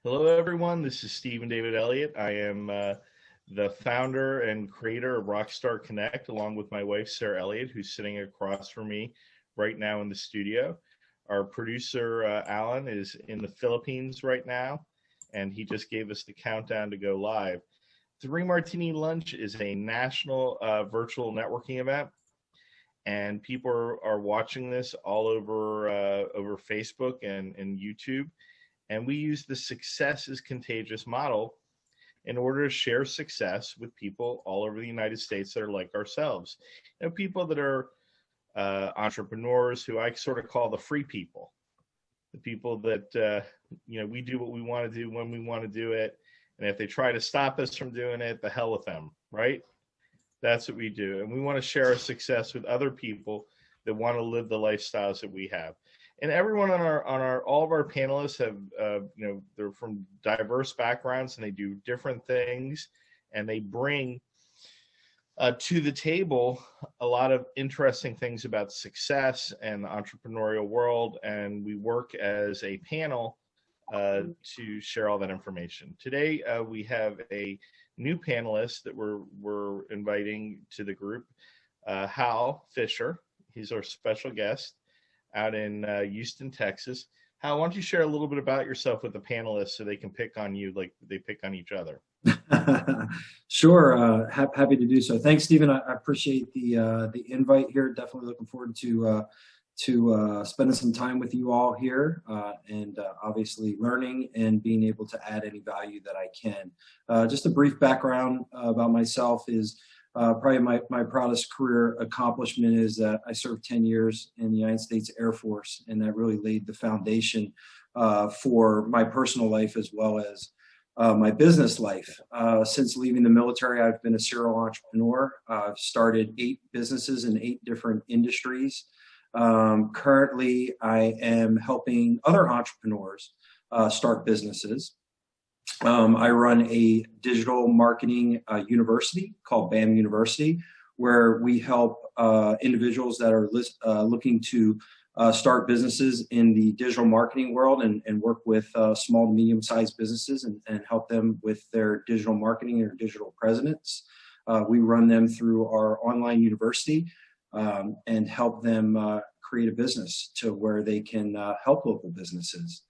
Hello, everyone. This is Stephen David Elliot. I am the founder and creator of Rockstar Connect, along with my wife, Sarah Elliott, who's sitting across from me right now in the studio. Our producer, Alan, is in the Philippines right now, and he just gave us the countdown to go live. Three Martini Lunch is a national virtual networking event, and people are watching this all over over Facebook and YouTube. And we use the success is contagious model in order to share success with people all over the United States that are like ourselves. You know, people that are entrepreneurs, who I sort of call the free people, the people that, we do what we want to do when we want to do it. And if they try to stop us from doing it, the hell with them, right? That's what we do. And we want to share our success with other people that want to live the lifestyles that we have. And everyone on all of our panelists have, they're from diverse backgrounds, and they do different things, and they bring to the table a lot of interesting things about success and the entrepreneurial world. And we work as a panel to share all that information. Today, we have a new panelist that we're inviting to the group, Hal Fischer. He's our special guest out in Houston, Texas. Hal, why don't you share a little bit about yourself with the panelists so they can pick on you like they pick on each other? Sure, happy to do so. Thanks, Stephen. I appreciate the invite here. Definitely looking forward to spending some time with you all here, and obviously learning and being able to add any value that I can. Just a brief background about myself is probably my proudest career accomplishment is that I served 10 years in the United States Air Force, and that really laid the foundation for my personal life as well as my business life. Since leaving the military, I've been a serial entrepreneur. I've started 8 businesses in 8 different industries. Currently, I am helping other entrepreneurs start businesses. I run a digital marketing university called BAM University, where we help individuals that are looking to start businesses in the digital marketing world and work with small to medium-sized businesses and help them with their digital marketing or digital presence. We run them through our online university and help them create a business to where they can help local businesses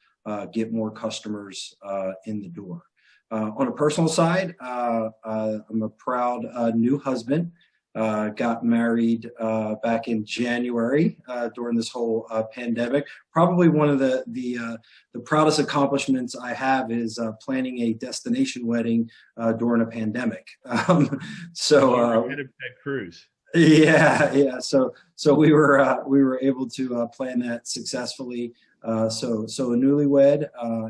get more customers in the door. On a personal side, I'm a proud new husband. Got married back in January during this whole pandemic. Probably one of the proudest accomplishments I have is planning a destination wedding during a pandemic. So head of Ted Cruz. Yeah. So we were able to plan that successfully. So a newlywed,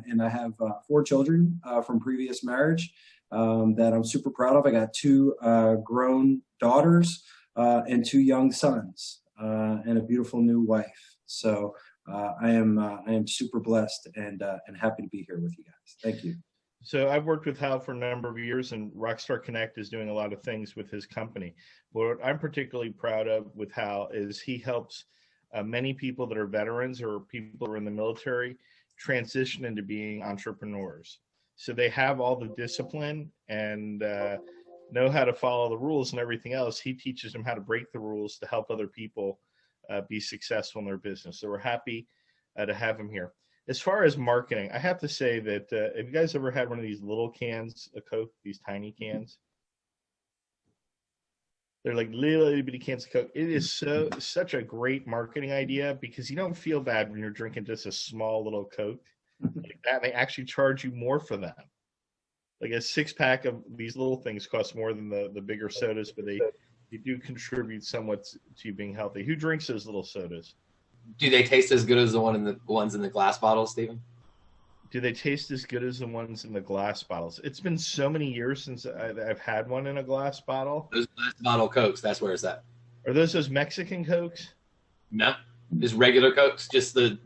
and I have 4 children from previous marriage that I'm super proud of. I got 2 grown daughters and 2 young sons and a beautiful new wife. So I am super blessed and happy to be here with you guys. Thank you. So I've worked with Hal for a number of years, and Rockstar Connect is doing a lot of things with his company. What I'm particularly proud of with Hal is he helps many people that are veterans or people who are in the military transition into being entrepreneurs. So they have all the discipline and know how to follow the rules and everything else. He teaches them how to break the rules to help other people be successful in their business. So we're happy to have him here. As far as marketing, I have to say that have you guys ever had one of these little cans of Coke, these tiny cans? They're like little bitty cans of Coke. It is such a great marketing idea because you don't feel bad when you're drinking just a small little Coke like that. They actually charge you more for them. Like a 6-pack of these little things costs more than the bigger sodas, but they do contribute somewhat to you being healthy. Who drinks those little sodas? Do they taste as good as the ones in the glass bottles, Stephen? Do they taste as good as the ones in the glass bottles? It's been so many years since I've had one in a glass bottle. Those glass bottle Cokes, that's where it's at. Are those Mexican Cokes? No, just regular Cokes. Just the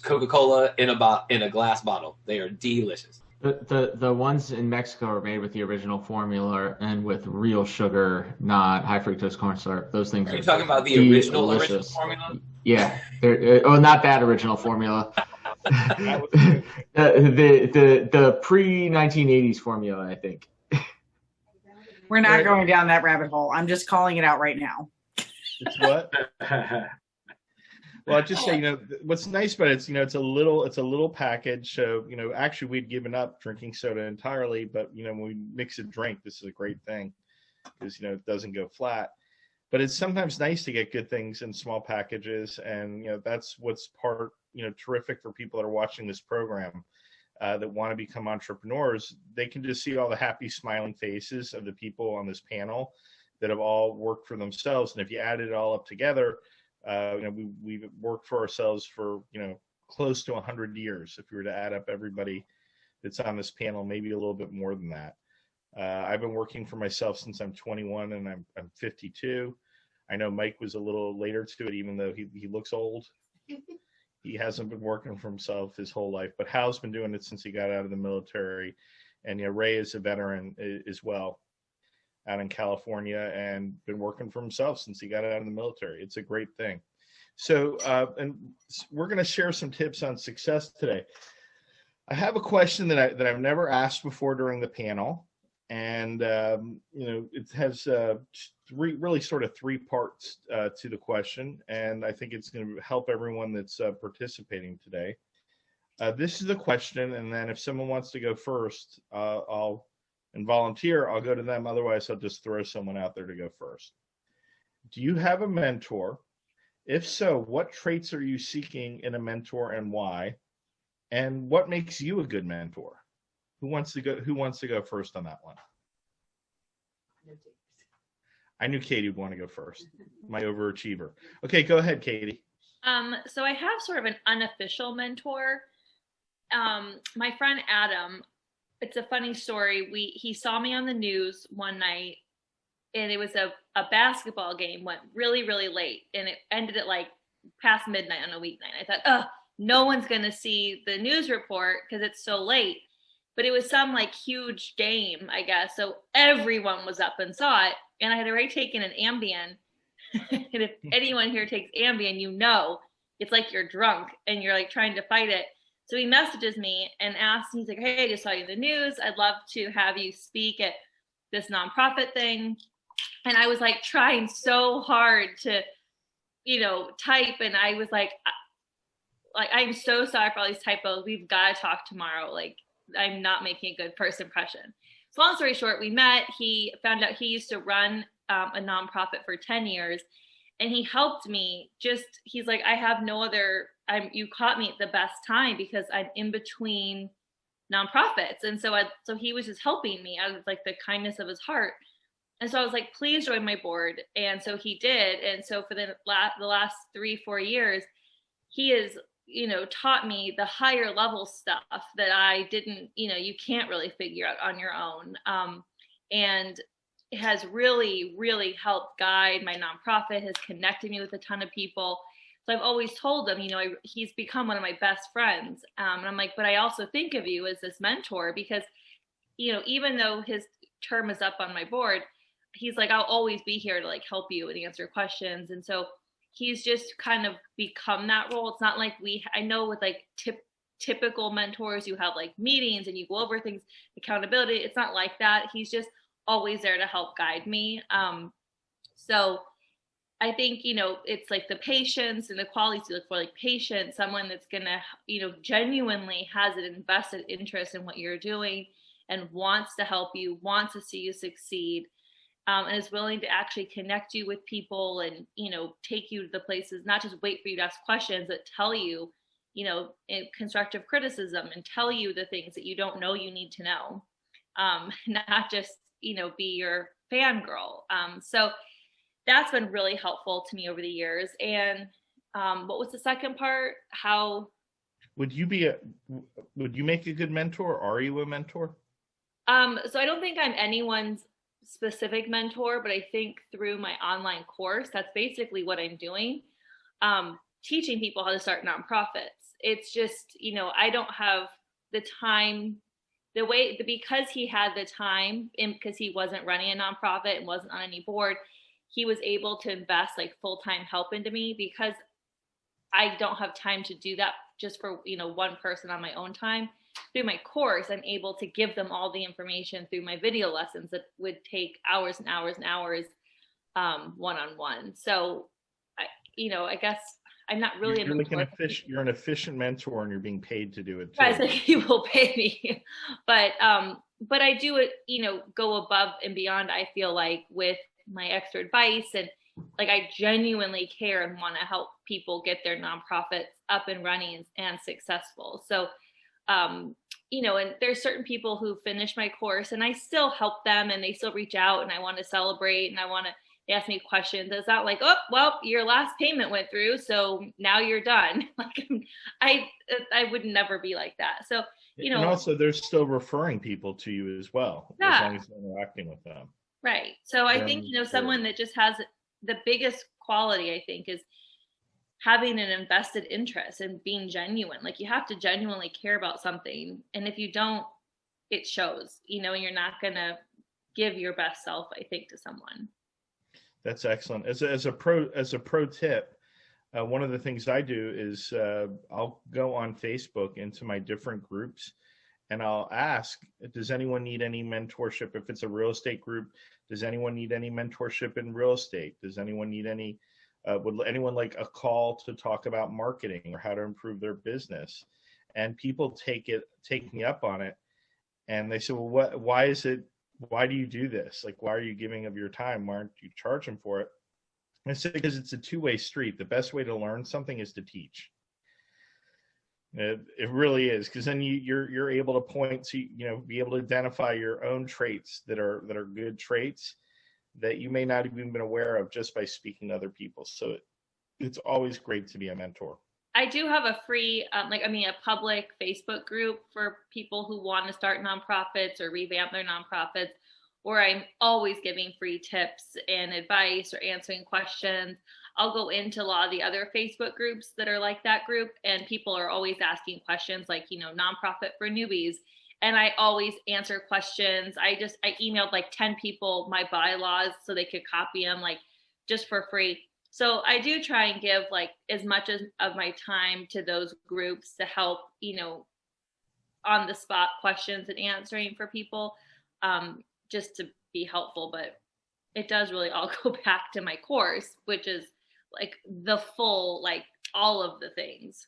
Coca-Cola in a glass bottle. They are delicious. The ones in Mexico are made with the original formula and with real sugar, not high fructose corn syrup. Those things Are are you talking about the original formula? Yeah, oh, not that original formula. the pre-1980s formula, I think. We're not going down that rabbit hole. I'm just calling it out right now. It's what? Well, I just say, what's nice about it is, it's a little package. So, actually we'd given up drinking soda entirely, but when we mix a drink, this is a great thing because, it doesn't go flat. But it's sometimes nice to get good things in small packages. And, that's what's terrific for people that are watching this program that want to become entrepreneurs. They can just see all the happy, smiling faces of the people on this panel that have all worked for themselves. And if you add it all up together, we've worked for ourselves for, close to 100 years. If we were to add up everybody that's on this panel, maybe a little bit more than that. I've been working for myself since I'm 21 and I'm 52. I know Mike was a little later to it, even though he looks old. He hasn't been working for himself his whole life, but Hal's been doing it since he got out of the military. And Ray is a veteran as well, out in California, and been working for himself since he got out of the military. It's a great thing. So, and we're going to share some tips on success today. I have a question that I've never asked before during the panel, and it has three parts to the question, and I think it's going to help everyone that's participating today. This is the question, and then if someone wants to go first, and volunteer, I'll go to them. Otherwise, I'll just throw someone out there to go first. Do you have a mentor? If so, what traits are you seeking in a mentor and why? And what makes you a good mentor? Who wants to go first on that one? I knew Katie would want to go first. My overachiever. Okay, go ahead, Katie. So I have sort of an unofficial mentor. My friend Adam, it's a funny story. He saw me on the news one night, and it was a basketball game, went really, really late, and it ended at like past midnight on a weeknight. I thought, no one's going to see the news report because it's so late. But it was some like huge game, I guess. So everyone was up and saw it, and I had already taken an Ambien. And if anyone here takes Ambien, it's like you're drunk and you're like trying to fight it. So he messages me and asks, he's like, hey, I just saw you in the news. I'd love to have you speak at this nonprofit thing. And I was like trying so hard to, type. And I was like, I'm so sorry for all these typos. We've got to talk tomorrow. Like, I'm not making a good first impression. So long story short, we met. He found out he used to run a nonprofit for 10 years. And he helped me. He's like, I have no other, you caught me at the best time because I'm in between nonprofits. And so he was just helping me out of like the kindness of his heart. And so I was like, please join my board. And so he did. And so for the last 3-4 years, he has, taught me the higher level stuff that I didn't, you can't really figure out on your own. And has really, really helped guide my nonprofit, has connected me with a ton of people. So I've always told him, he's become one of my best friends. And I'm like, but I also think of you as this mentor because, even though his term is up on my board, he's like, I'll always be here to like help you and answer questions. And so he's just kind of become that role. It's not like I know with like typical mentors, you have like meetings and you go over things, accountability. It's not like that. He's just always there to help guide me. So I think, it's like the patience and the qualities you look for, like patience, someone that's going to, genuinely has an invested interest in what you're doing and wants to help you, wants to see you succeed, and is willing to actually connect you with people and, take you to the places, not just wait for you to ask questions, but tell you, constructive criticism and tell you the things that you don't know you need to know, not just, be your fangirl. So that's been really helpful to me over the years. And what was the second part? How would you make a good mentor? Are you a mentor? So I don't think I'm anyone's specific mentor, but I think through my online course, that's basically what I'm doing. Teaching people how to start nonprofits. It's just, I don't have the time because he had the time and because he wasn't running a nonprofit and wasn't on any board, he was able to invest like full-time help into me, because I don't have time to do that just for, one person on my own time. Through my course, I'm able to give them all the information through my video lessons that would take hours and hours and hours one-on-one. So, I guess I'm not really you're an efficient mentor, and you're being paid to do it too. Guys, like, he will pay me, but I do it, go above and beyond. I feel like with my extra advice, and like I genuinely care and want to help people get their nonprofits up and running and successful. So, and there's certain people who finish my course and I still help them, and they still reach out, and I want to celebrate, and they ask me questions. It's not like, oh, well, your last payment went through, so now you're done. Like, I would never be like that. So, and also they're still referring people to you as well, as long as you're interacting with them. Right. So I think, someone that just has the biggest quality, I think, is having an invested interest and being genuine. Like, you have to genuinely care about something. And if you don't, it shows, and you're not going to give your best self, I think, to someone. That's excellent. As a pro tip, one of the things I do is I'll go on Facebook into my different groups, and I'll ask, does anyone need any mentorship? If it's a real estate group, does anyone need any mentorship in real estate? Does anyone need any, would anyone like a call to talk about marketing or how to improve their business? And people take me up on it, and they say, well, why do you do this? Like, why are you giving of your time? Why aren't you charging for it? And I said, because it's a two-way street. The best way to learn something is to teach. It really is, because then you're able to point to, be able to identify your own traits that are good traits that you may not have even been aware of just by speaking to other people. So it's always great to be a mentor. I do have a free, a public Facebook group for people who want to start nonprofits or revamp their nonprofits, where I'm always giving free tips and advice or answering questions. I'll go into a lot of the other Facebook groups that are like that group, and people are always asking questions like, nonprofit for newbies. And I always answer questions. I emailed like 10 people my bylaws so they could copy them, like, just for free. So I do try and give like as much of my time to those groups to help, on the spot questions and answering for people, just to be helpful. But it does really all go back to my course, which is like the full, like all of the things.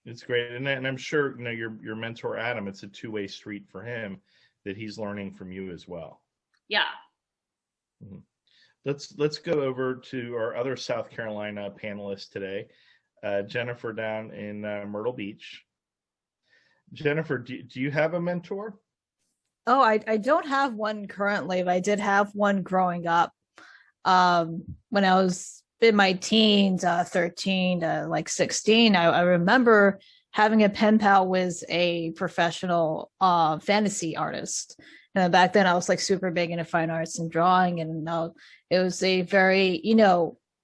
It's great. And I'm sure, your mentor, Adam, it's a two-way street for him, that he's learning from you as well. Yeah. Mm-hmm. Let's go over to our other South Carolina panelist today, Jennifer down in Myrtle Beach. Jennifer, do you have a mentor? Oh, I don't have one currently, but I did have one growing up. When I was in my teens, 13 to like 16, I remember having a pen pal with a professional fantasy artist. And back then I was like super big into fine arts and drawing, and it was a very,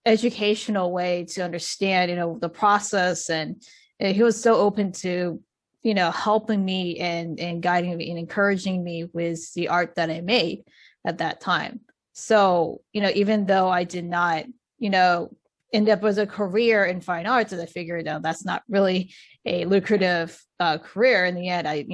educational way to understand, the process. And he was so open to, helping me and guiding me and encouraging me with the art that I made at that time. So, even though I did not, end up with a career in fine arts, as I figured out that's not really a lucrative career. In the end, I,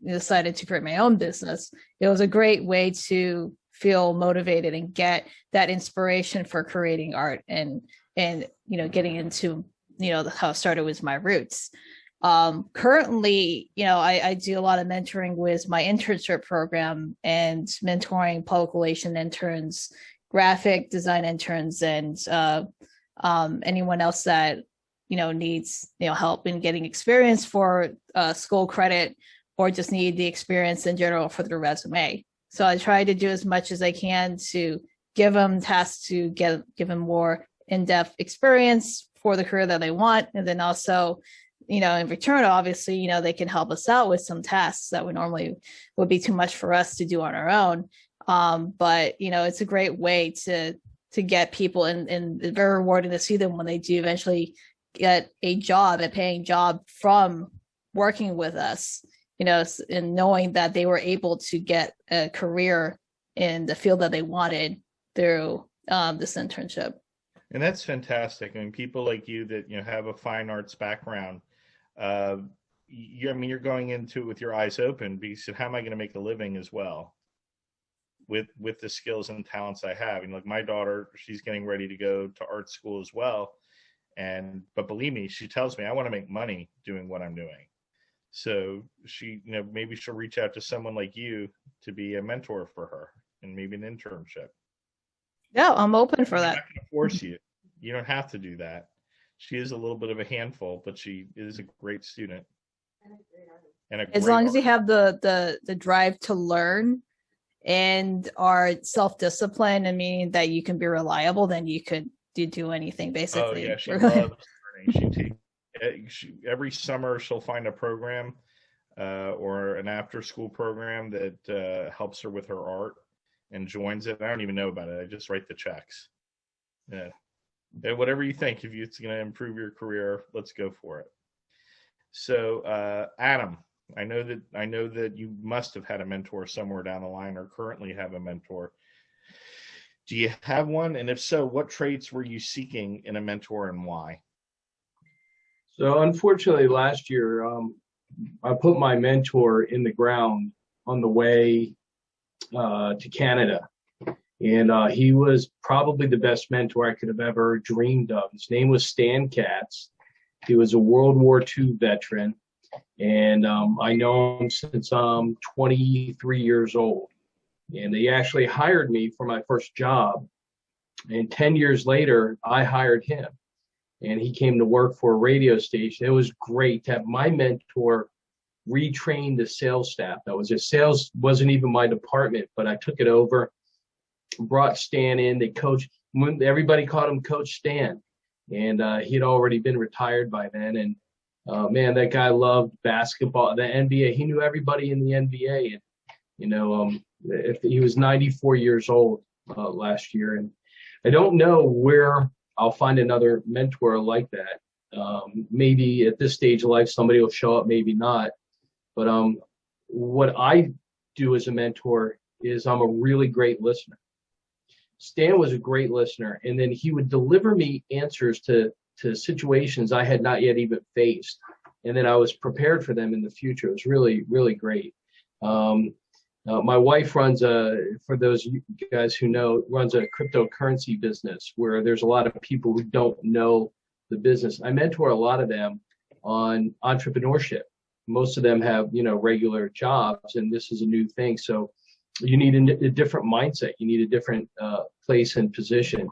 decided to create my own business. It was a great way to feel motivated and get that inspiration for creating art and getting into, how it started with my roots. Currently, I do a lot of mentoring with my internship program and mentoring public relation interns, graphic design interns, and anyone else that, needs, help in getting experience for school credit, or just need the experience in general for their resume. So I try to do as much as I can to give them tasks to give them more in-depth experience for the career that they want. And then also, in return, obviously, they can help us out with some tasks that would be too much for us to do on our own. But, it's a great way to get people, and it's very rewarding to see them when they do eventually get a paying job from working with us. and knowing that they were able to get a career in the field that they wanted through this internship. And that's fantastic. I mean, people like you that have a fine arts background, you're going into it with your eyes open, because how am I going to make a living as well with the skills and talents I have? Like my daughter, she's getting ready to go to art school as well, but believe me, she tells me I want to make money doing what I'm doing. So she, maybe she'll reach out to someone like you to be a mentor for her, and maybe an internship. Yeah, I'm open for that. I'm not going to force you. You don't have to do that. She is a little bit of a handful, but she is a great student. And as long as you have the drive to learn and are self-disciplined, and meaning that you can be reliable, then you could do anything basically. Oh yeah, she loves learning. Every summer she'll find a program or an after-school program that helps her with her art, and joins it. I don't even know about it. I just write the checks. Yeah. Whatever you think, if it's going to improve your career, let's go for it. So, Adam, I know that you must have had a mentor somewhere down the line, or currently have a mentor. Do you have one? And if so, what traits were you seeking in a mentor, and why? So unfortunately, last year, I put my mentor in the ground on the way to Canada. And he was probably the best mentor I could have ever dreamed of. His name was Stan Katz. He was a World War II veteran. And I know him since I'm 23 years old. And he actually hired me for my first job. And 10 years later, I hired him. And he came to work for a radio station. It was great to have my mentor retrain the sales staff. Sales wasn't even my department, but I took it over, brought Stan in. They coached. Everybody called him Coach Stan. And he had already been retired by then. And man, that guy loved basketball, the NBA. He knew everybody in the NBA. And, if he was 94 years old last year. And I don't know where I'll find another mentor like that. Maybe at this stage of life, somebody will show up, maybe not. But what I do as a mentor is I'm a really great listener. Stan was a great listener, and then he would deliver me answers to situations I had not yet even faced. And then I was prepared for them in the future. It was really, really great. My wife runs for those of you guys who know, runs a cryptocurrency business where there's a lot of people who don't know the business. I mentor a lot of them on entrepreneurship. Most of them have, regular jobs, and this is a new thing. So you need a different mindset. You need a different place and position.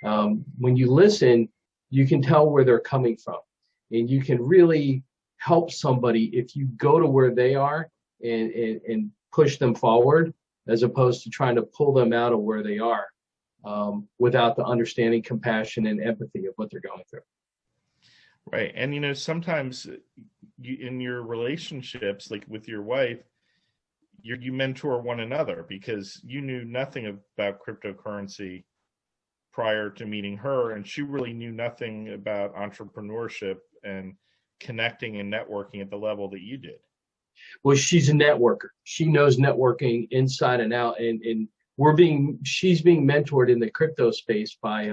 When you listen, you can tell where they're coming from, and you can really help somebody if you go to where they are and push them forward, as opposed to trying to pull them out of where they are without the understanding, compassion, and empathy of what they're going through. Right. And, sometimes in your relationships, like with your wife, you mentor one another, because you knew nothing about cryptocurrency prior to meeting her, and she really knew nothing about entrepreneurship and connecting and networking at the level that you did. Well, she's a networker. She knows networking inside and out, and she's being mentored in the crypto space by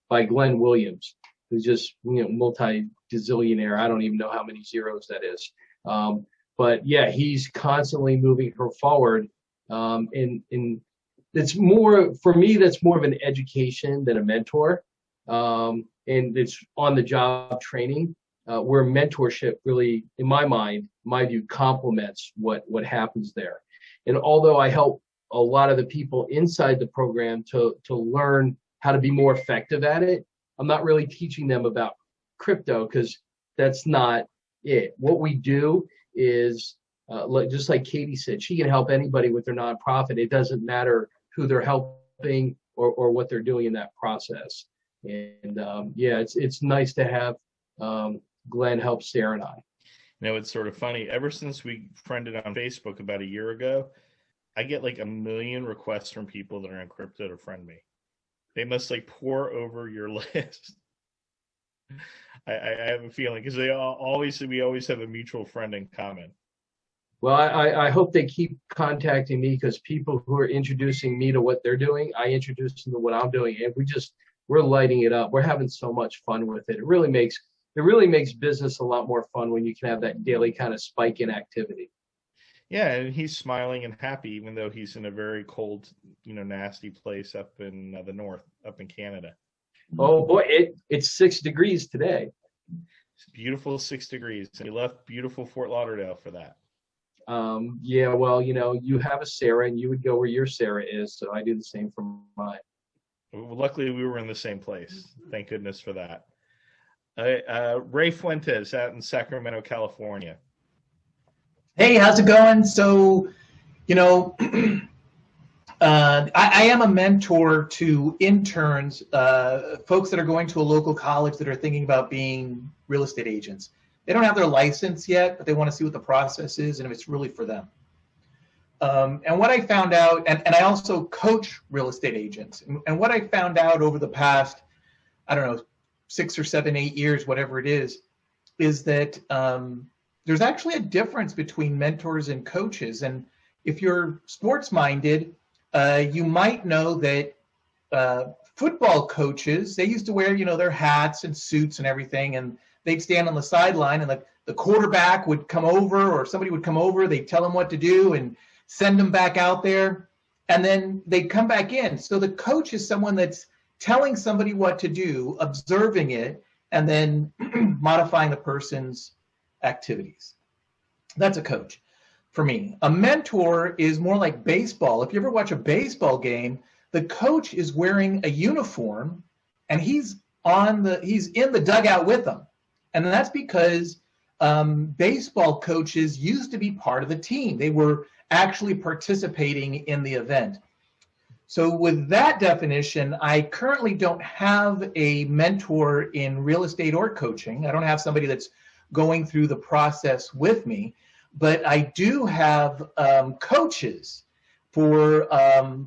Glenn Williams, who's just multi-gazillionaire. I don't even know how many zeros that is. But yeah, he's constantly moving her forward. And it's more, for me, that's more of an education than a mentor. And it's on the job training, where mentorship really, in my view, complements what happens there. And although I help a lot of the people inside the program to learn how to be more effective at it, I'm not really teaching them about crypto, because that's not it. What we do is, just like Katie said, she can help anybody with their nonprofit. It doesn't matter who they're helping or what they're doing in that process. And it's nice to have Glenn help Sarah and I. It's sort of funny. Ever since we friended on Facebook about a year ago, I get like 1 million requests from people that are in crypto to friend me. They must pour over your list. I have a feeling, because we always have a mutual friend in common. Well, I hope they keep contacting me, because people who are introducing me to what they're doing, I introduce them to what I'm doing, and we're lighting it up. We're having so much fun with it. It really makes business a lot more fun when you can have that daily kind of spike in activity. Yeah, and he's smiling and happy, even though he's in a very cold, nasty place up in the north, up in Canada. Oh boy, it's 6 degrees today. It's beautiful 6 degrees. And he left beautiful Fort Lauderdale for that. Yeah, well, you have a Sarah, and you would go where your Sarah is, so I do the same for mine. Well, luckily, we were in the same place. Thank goodness for that. Ray Fuentes out in Sacramento, California. Hey, how's it going? So, I am a mentor to interns, folks that are going to a local college that are thinking about being real estate agents. They don't have their license yet, but they want to see what the process is and if it's really for them. And what I found out, and I also coach real estate agents, and what I found out over the past, 6 or 7, 8 years, whatever it is that there's actually a difference between mentors and coaches. And if you're sports minded, you might know that football coaches, they used to wear, their hats and suits and everything, and they'd stand on the sideline, and the quarterback would come over, or somebody would come over, they'd tell them what to do and send them back out there, and then they'd come back in. So the coach is someone that's telling somebody what to do, observing it, and then modifying the person's activities. That's a coach for me. A mentor is more like baseball. If you ever watch a baseball game, the coach is wearing a uniform, and he's in the dugout with them. And that's because baseball coaches used to be part of the team. They were actually participating in the event. So with that definition, I currently don't have a mentor in real estate or coaching. I don't have somebody that's going through the process with me, but I do have coaches for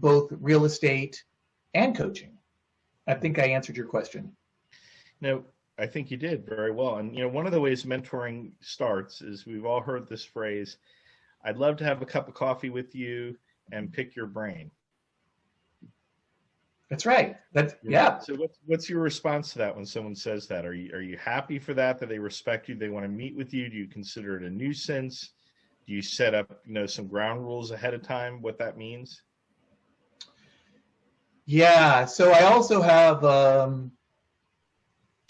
both real estate and coaching. I think I answered your question. No, I think you did very well. And, one of the ways mentoring starts is, we've all heard this phrase, I'd love to have a cup of coffee with you and pick your brain. That's right. Yeah. So what's your response to that when someone says that? Are you happy for that they respect you, they want to meet with you? Do you consider it a nuisance? Do you set up, some ground rules ahead of time, what that means? Yeah. So I also have, I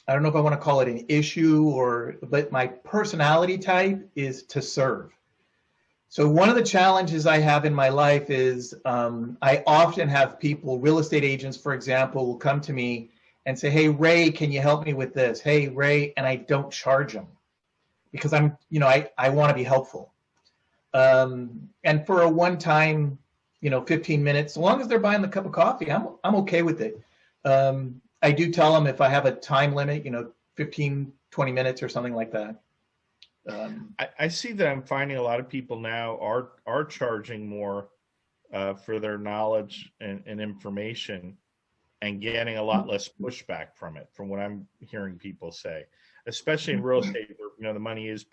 don't know if I want to call it an issue but my personality type is to serve. So one of the challenges I have in my life is I often have people, real estate agents, for example, will come to me and say, hey, Ray, can you help me with this? Hey, Ray, and I don't charge them because I want to be helpful. And for a one-time, 15 minutes, as long as they're buying the cup of coffee, I'm okay with it. I do tell them if I have a time limit, 15, 20 minutes or something like that. I see that I'm finding a lot of people now are charging more for their knowledge and information, and getting a lot less pushback from it, from what I'm hearing people say, especially in real estate where the money is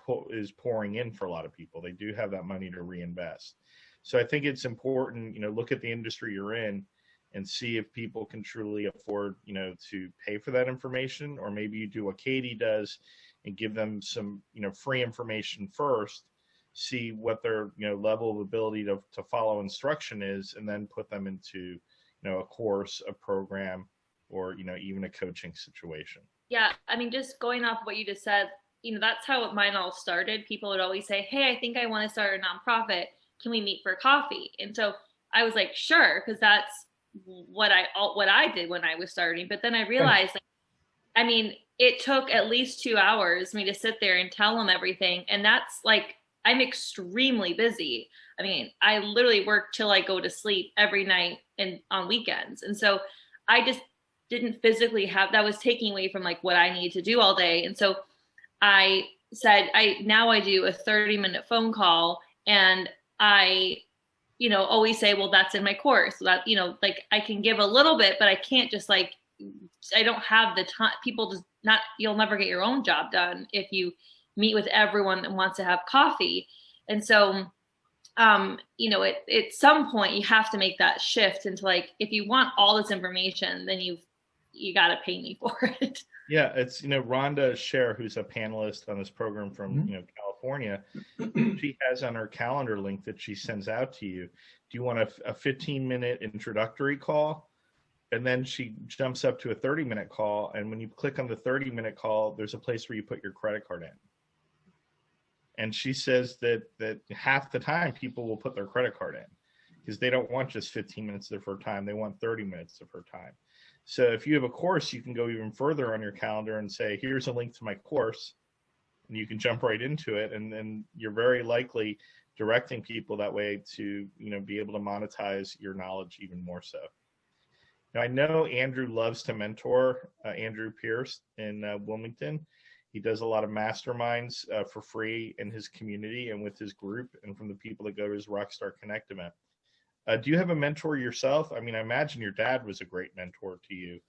pouring in for a lot of people. They do have that money to reinvest. So I think it's important, look at the industry you're in and see if people can truly afford, to pay for that information, or maybe you do what Katie does and give them some, free information first, see what their, level of ability to follow instruction is, and then put them into, a course, a program, or, even a coaching situation. Yeah. Just going off what you just said, that's how mine all started. People would always say, hey, I think I want to start a nonprofit. Can we meet for coffee? And so I was like, sure, because that's what I did when I was starting. But then I realized, it took at least 2 hours for me to sit there and tell them everything. And that's I'm extremely busy. I literally work till I go to sleep every night and on weekends. And so I just didn't physically have, that was taking away from what I needed to do all day. And so I said, now I do a 30-minute phone call, and I, always say, well, that's in my course. So that, I can give a little bit, but I can't just I don't have the time. People just you'll never get your own job done if you meet with everyone that wants to have coffee. And so at some point you have to make that shift into like, if you want all this information, then you got to pay me for it. Yeah, it's, Rhonda Scher, who's a panelist on this program from, California, she has on her calendar link that she sends out to you. Do you want a 15-minute introductory call? And then she jumps up to a 30-minute call. And when you click on the 30-minute call, there's a place where you put your credit card in. And she says that half the time people will put their credit card in because they don't want just 15 minutes of her time. They want 30 minutes of her time. So if you have a course, you can go even further on your calendar and say, here's a link to my course, and you can jump right into it. And then you're very likely directing people that way to, be able to monetize your knowledge even more so. Now, I know Andrew loves to mentor, Andrew Pierce in Wilmington. He does a lot of masterminds for free in his community and with his group and from the people that go to his Rockstar Connect event. Do you have a mentor yourself? I mean, I imagine your dad was a great mentor to you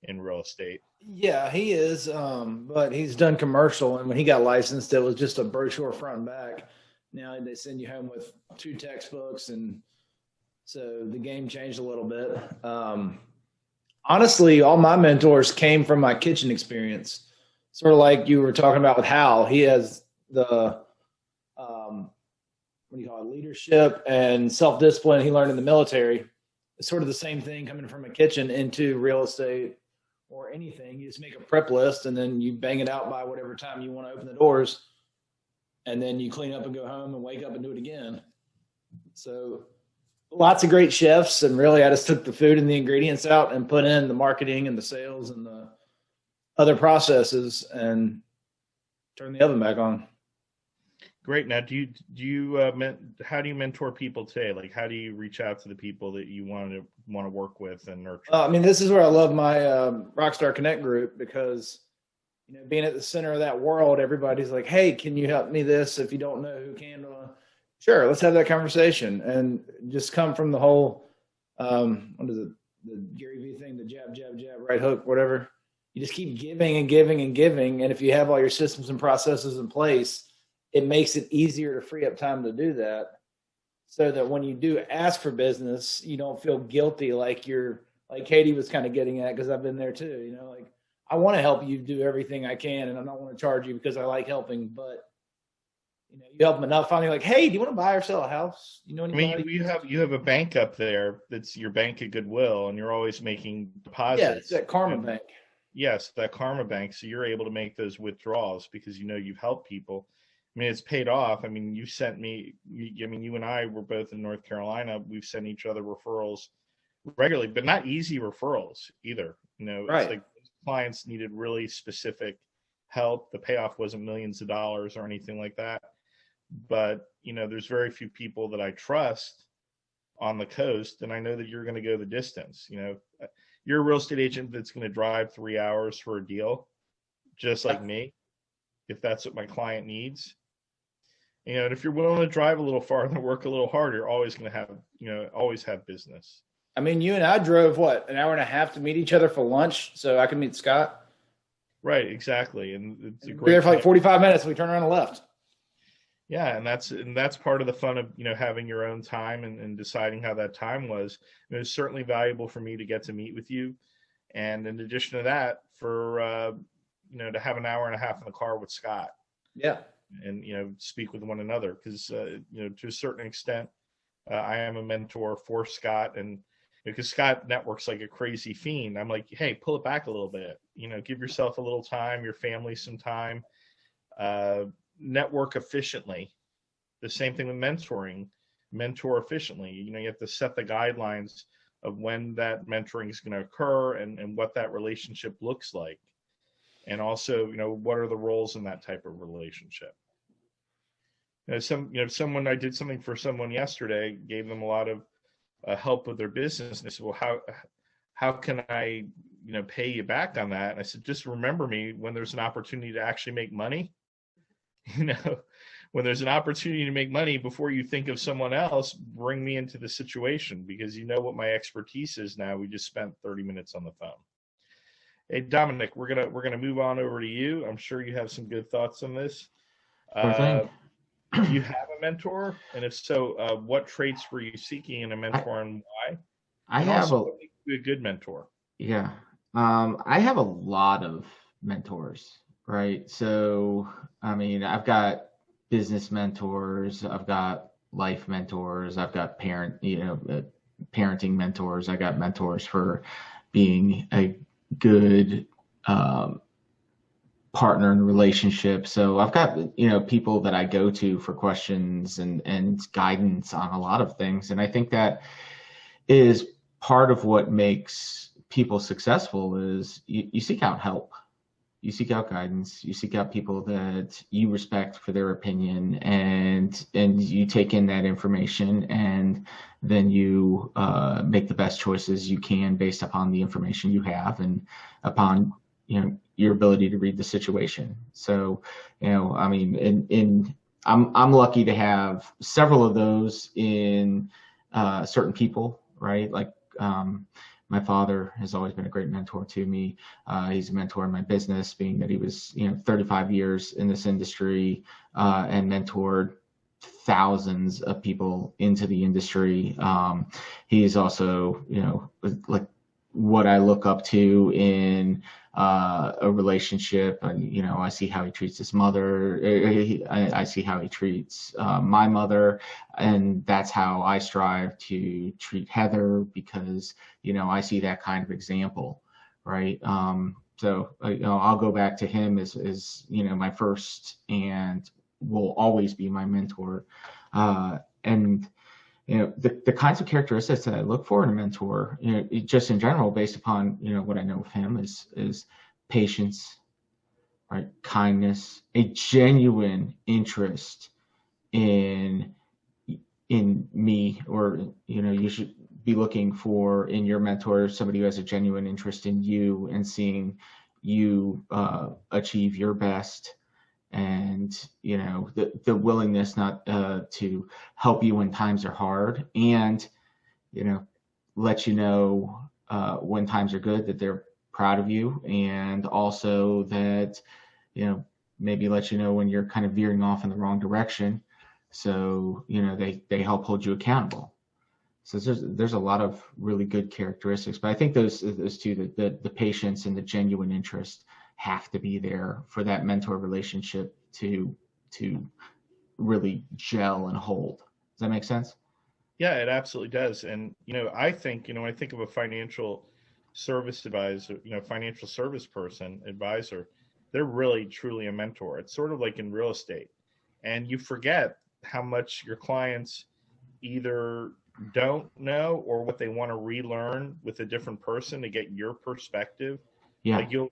in real estate. Yeah, he is. But he's done commercial, and when he got licensed, it was just a brochure front and back. Now they send you home with 2 textbooks, and so the game changed a little bit. Honestly, all my mentors came from my kitchen experience. Sort of like you were talking about with Hal. He has the leadership and self-discipline he learned in the military. It's sort of the same thing coming from a kitchen into real estate or anything. You just make a prep list and then you bang it out by whatever time you want to open the doors. And then you clean up and go home and wake up and do it again. So lots of great chefs. And really, I just took the food and the ingredients out and put in the marketing and the sales and the other processes and turned the oven back on. Great. Now, how do you mentor people today? Like, how do you reach out to the people that you want to work with and nurture? This is where I love my Rockstar Connect group because, being at the center of that world, everybody's like, hey, can you help me this? If you don't know who can, sure, let's have that conversation and just come from the whole, what is it? The Gary Vee thing, the jab, jab, jab, right hook, whatever. You just keep giving and giving and giving. And if you have all your systems and processes in place, it makes it easier to free up time to do that so that when you do ask for business, you don't feel guilty like Katie was kind of getting at, because I've been there too, like I want to help you do everything I can and I don't want to charge you because I like helping, but you help them enough. Finally, like, hey, do you want to buy or sell a house? Anybody? You have a bank up there that's your bank of goodwill, and you're always making deposits. Yeah, it's that Karma Bank. Yes, that Karma Bank. So you're able to make those withdrawals because you've helped people. I mean, it's paid off. I mean, you sent me. You and I were both in North Carolina. We've sent each other referrals regularly, but not easy referrals either. Right. It's like clients needed really specific help. The payoff wasn't millions of dollars or anything like that. But, there's very few people that I trust on the coast. And I know that you're going to go the distance. You're a real estate agent that's going to drive 3 hours for a deal, just like me, if that's what my client needs. And if you're willing to drive a little farther and work a little harder, you're always going to have, always have business. I mean, you and I drove, an hour and a half to meet each other for lunch so I could meet Scott? Right, exactly. And it's a great. We were there for like 45 minutes. We turned around and left. Yeah, and that's part of the fun of having your own time and deciding how that time was. It was certainly valuable for me to get to meet with you, and in addition to that, for to have an hour and a half in the car with Scott. Yeah, and speak with one another because to a certain extent, I am a mentor for Scott, and because Scott networks like a crazy fiend. I'm like, hey, pull it back a little bit. Give yourself a little time, your family some time. Network efficiently. The same thing with mentoring. Mentor efficiently. You have to set the guidelines of when that mentoring is going to occur and what that relationship looks like, and also what are the roles in that type of relationship. Someone, I did something for someone yesterday, gave them a lot of help with their business, and they said, well, how can I pay you back on that? And I said, just remember me when there's an opportunity to actually make money. When there's an opportunity to make money, before you think of someone else, bring me into the situation, because what my expertise is now. We just spent 30 minutes on the phone. Hey, Domenic, we're gonna move on over to you. I'm sure you have some good thoughts on this. Sure thing. Do you have a mentor? And if so, what traits were you seeking in a mentor and why? I And have also, what makes you a good mentor? Yeah. I have a lot of mentors, right? So, I mean, I've got business mentors, I've got life mentors, I've got parenting mentors, I got mentors for being a good partner in a relationship. So I've got, people that I go to for questions and guidance on a lot of things. And I think that is part of what makes people successful is you seek out help, you seek out guidance, you seek out people that you respect for their opinion, and you take in that information, and then you make the best choices you can based upon the information you have and upon your ability to read the situation. So I mean, I'm lucky to have several of those in certain people, right? Like my father has always been a great mentor to me. He's a mentor in my business, being that he was 35 years in this industry and mentored thousands of people into the industry. He is also like what I look up to in a relationship. I see how he treats his mother. I see how he treats my mother, and that's how I strive to treat Heather, because I see that kind of example, right? So I'll go back to him as my first and will always be my mentor, and the kinds of characteristics that I look for in a mentor, just in general, based upon what I know of him, is patience, right? Kindness, a genuine interest in me, or you should be looking for in your mentor somebody who has a genuine interest in you and seeing you achieve your best. And the willingness not to help you when times are hard, and let you know when times are good, that they're proud of you, and also that maybe let you know when you're kind of veering off in the wrong direction, so they help hold you accountable. So there's a lot of really good characteristics, but I think those two, the patience and the genuine interest, have to be there for that mentor relationship to really gel and hold. Does that make sense? Yeah, it absolutely does. And I think when I think of a financial service advisor, financial service person, advisor, they're really truly a mentor. It's sort of like in real estate, and you forget how much your clients either don't know or what they want to relearn with a different person to get your perspective. Yeah. Like you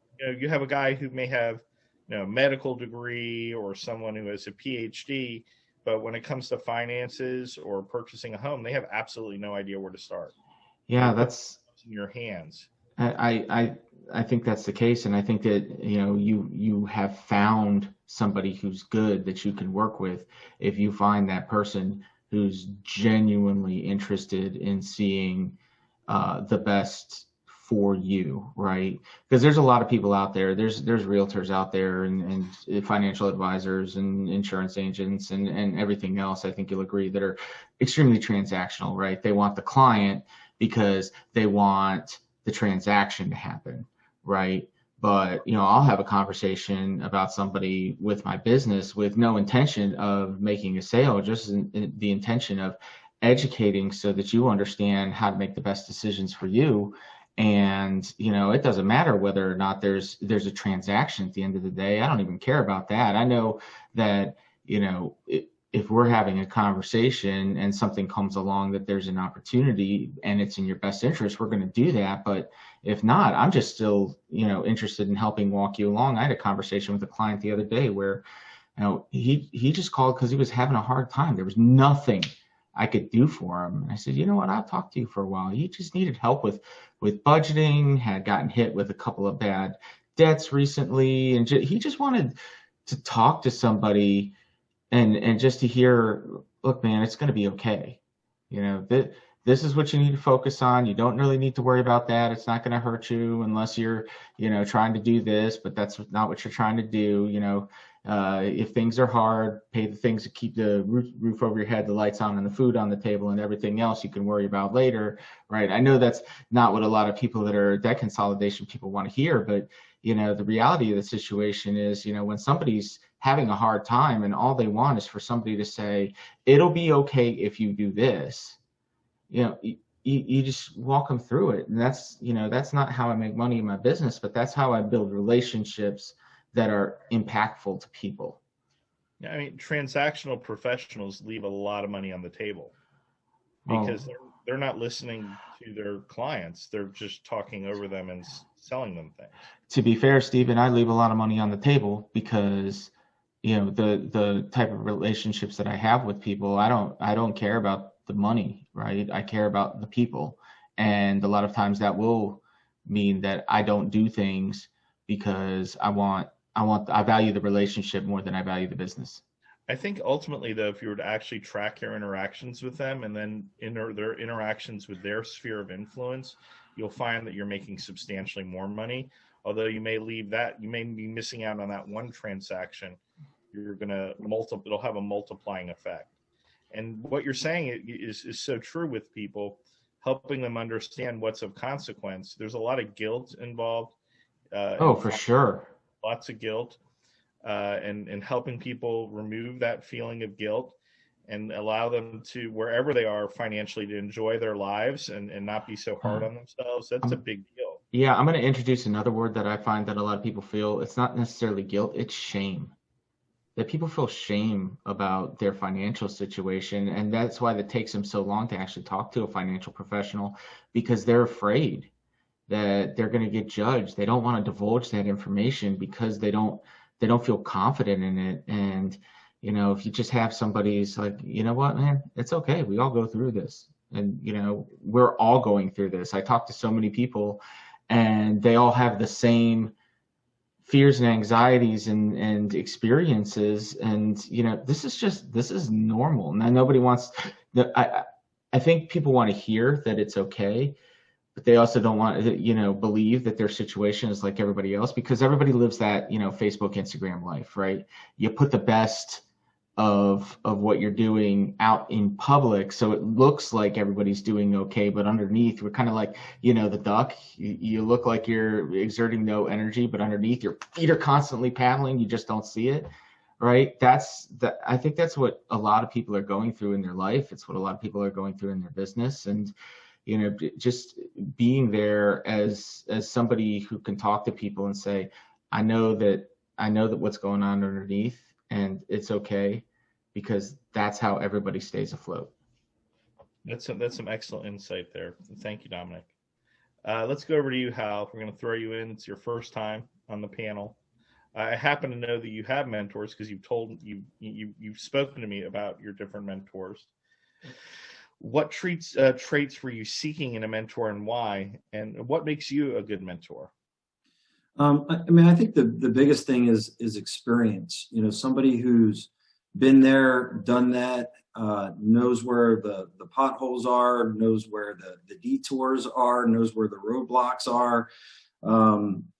have a guy who may have a medical degree, or someone who has a PhD, but when it comes to finances or purchasing a home, they have absolutely no idea where to start. Yeah, that's in your hands. I think that's the case, and I think that you have found somebody who's good that you can work with if you find that person who's genuinely interested in seeing the best for you, right? Because there's a lot of people out there. There's realtors out there, and financial advisors and insurance agents and everything else. I think you'll agree, that are extremely transactional, right? They want the client because they want the transaction to happen, right? But I'll have a conversation about somebody with my business with no intention of making a sale, just in the intention of educating so that you understand how to make the best decisions for you. And it doesn't matter whether or not there's a transaction at the end of the day. I don't even care about that. I know that if we're having a conversation and something comes along that there's an opportunity and it's in your best interest, we're going to do that. But if not, I'm just still interested in helping walk you along. I had a conversation with a client the other day where he just called because he was having a hard time. There was nothing I could do for him. And I said, you know what, I'll talk to you for a while. He just needed help with budgeting, had gotten hit with a couple of bad debts recently, and he just wanted to talk to somebody and just to hear, look, man, it's going to be okay. this is what you need to focus on. You don't really need to worry about that. It's not going to hurt you unless you're, trying to do this, but that's not what you're trying to do. If things are hard, pay the things to keep the roof over your head, the lights on, and the food on the table, and everything else you can worry about later, right? I know that's not what a lot of people that are debt consolidation people want to hear, but the reality of the situation is, when somebody's having a hard time and all they want is for somebody to say, it'll be okay if you do this, you just walk them through it. And that's not how I make money in my business, but that's how I build relationships that are impactful to people. Yeah, I mean, transactional professionals leave a lot of money on the table because they're not listening to their clients. They're just talking over them and selling them things. To be fair, Stephen, I leave a lot of money on the table because, the type of relationships that I have with people, I don't care about the money, right? I care about the people. And a lot of times that will mean that I don't do things because I value the relationship more than I value the business. I think ultimately, though, if you were to actually track your interactions with them and then their interactions with their sphere of influence, you'll find that you're making substantially more money. Although you may be missing out on that one transaction. You're going to it'll have a multiplying effect. And what you're saying is so true with people, helping them understand what's of consequence. There's a lot of guilt involved. For sure. Lots of guilt, and helping people remove that feeling of guilt and allow them to, wherever they are financially, to enjoy their lives and not be so hard on themselves. That's a big deal. Yeah, I'm going to introduce another word that I find that a lot of people feel. It's not necessarily guilt, it's shame. That people feel shame about their financial situation, and that's why it takes them so long to actually talk to a financial professional, because they're afraid that they're going to get judged. They don't want to divulge that information because they don't feel confident in it. And if you just have somebody's like, you know what, man, it's okay. We all go through this, and we're all going through this. I talk to so many people, and they all have the same fears and anxieties and experiences, and this is normal. Now, nobody wants I think people want to hear that it's okay, but they also don't want to believe that their situation is like everybody else, because everybody lives that Facebook, Instagram life, right? You put the best of what you're doing out in public, so it looks like everybody's doing okay, but underneath we're kind of like the duck. You look like you're exerting no energy, but underneath your feet are constantly paddling. You just don't see it, right? I think that's what a lot of people are going through in their life. It's what a lot of people are going through in their business. And just being there as somebody who can talk to people and say, I know that what's going on underneath, and it's okay, because that's how everybody stays afloat. That's some excellent insight there. Thank you, Domenic. Let's go over to you, Hal. We're going to throw you in. It's your first time on the panel. I happen to know that you have mentors because you've spoken to me about your different mentors. What traits were you seeking in a mentor, and why? And what makes you a good mentor? I think the biggest thing is experience. Somebody who's been there, done that, knows where the potholes are, knows where the detours are, knows where the roadblocks are,